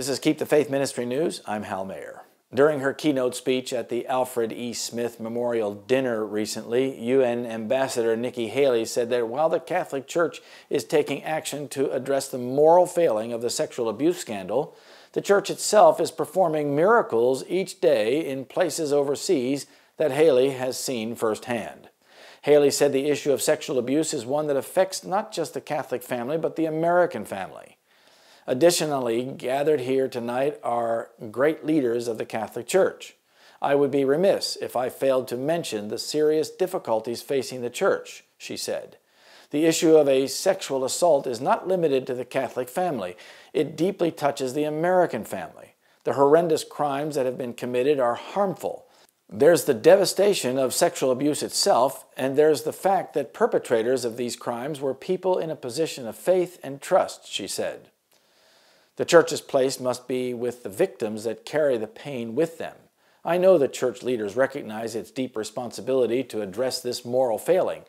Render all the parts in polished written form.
This is Keep the Faith Ministry News. I'm Hal Mayer. During her keynote speech at the Alfred E. Smith Memorial Dinner recently, UN Ambassador Nikki Haley said that while the Catholic Church is taking action to address the moral failing of the sexual abuse scandal, the Church itself is performing miracles each day in places overseas that Haley has seen firsthand. Haley said the issue of sexual abuse is one that affects not just the Catholic family, but the American family. Additionally, gathered here tonight are great leaders of the Catholic Church. I would be remiss if I failed to mention the serious difficulties facing the Church, she said. The issue of a sexual assault is not limited to the Catholic family. It deeply touches the American family. The horrendous crimes that have been committed are harmful. There's the devastation of sexual abuse itself, and there's the fact that perpetrators of these crimes were people in a position of faith and trust, she said. The Church's place must be with the victims that carry the pain with them. I know that Church leaders recognize its deep responsibility to address this moral failing,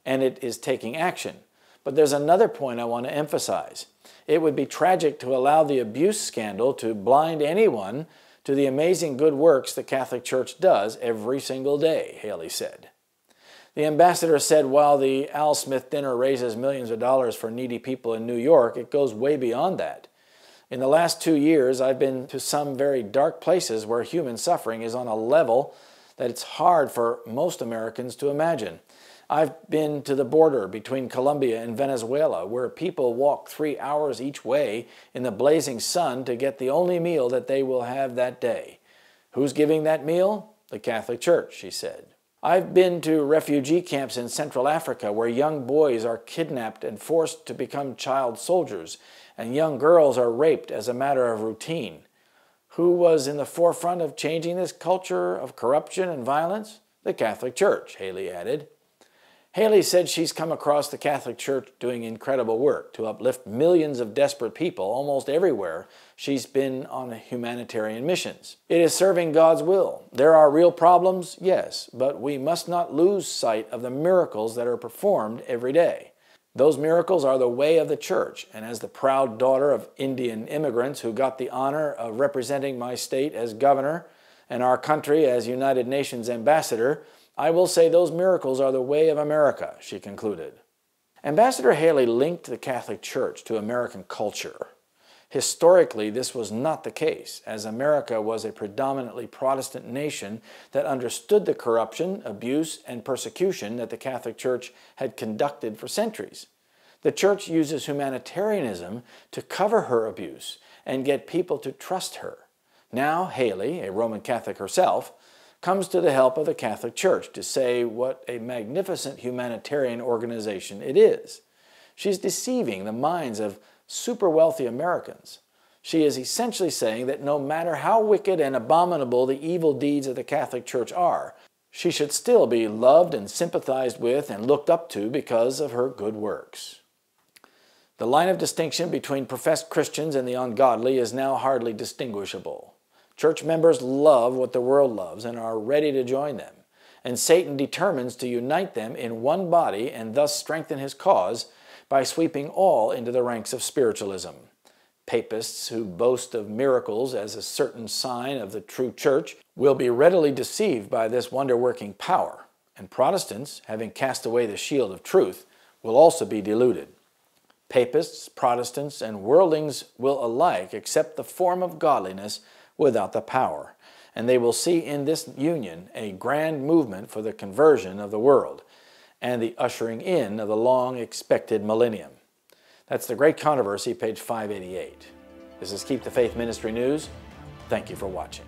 and it is taking action. But there's another point I want to emphasize. It would be tragic to allow the abuse scandal to blind anyone to the amazing good works the Catholic Church does every single day, Haley said. The ambassador said while the Al Smith Dinner raises millions of dollars for needy people in New York, it goes way beyond that. In the last 2 years, I've been to some very dark places where human suffering is on a level that it's hard for most Americans to imagine. I've been to the border between Colombia and Venezuela, where people walk 3 hours each way in the blazing sun to get the only meal that they will have that day. Who's giving that meal? The Catholic Church, she said. I've been to refugee camps in Central Africa where young boys are kidnapped and forced to become child soldiers, and young girls are raped as a matter of routine. Who was in the forefront of changing this culture of corruption and violence? The Catholic Church, Haley added. Haley said she's come across the Catholic Church doing incredible work to uplift millions of desperate people almost everywhere she's been on humanitarian missions. It is serving God's will. There are real problems, yes, but we must not lose sight of the miracles that are performed every day. Those miracles are the way of the Church, and as the proud daughter of Indian immigrants who got the honor of representing my state as governor and our country as United Nations ambassador, I will say those miracles are the way of America, she concluded. Ambassador Haley linked the Catholic Church to American culture. Historically, this was not the case, as America was a predominantly Protestant nation that understood the corruption, abuse, and persecution that the Catholic Church had conducted for centuries. The Church uses humanitarianism to cover her abuse and get people to trust her. Now, Haley, a Roman Catholic herself, comes to the help of the Catholic Church to say what a magnificent humanitarian organization it is. She's deceiving the minds of super wealthy Americans. She is essentially saying that no matter how wicked and abominable the evil deeds of the Catholic Church are, she should still be loved and sympathized with and looked up to because of her good works. The line of distinction between professed Christians and the ungodly is now hardly distinguishable. Church members love what the world loves and are ready to join them, and Satan determines to unite them in one body and thus strengthen his cause by sweeping all into the ranks of spiritualism. Papists who boast of miracles as a certain sign of the true Church will be readily deceived by this wonder-working power, and Protestants, having cast away the shield of truth, will also be deluded. Papists, Protestants, and worldlings will alike accept the form of godliness without the power, and they will see in this union a grand movement for the conversion of the world and the ushering in of the long-expected millennium. That's The Great Controversy, page 588. This is Keep the Faith Ministry News. Thank you for watching.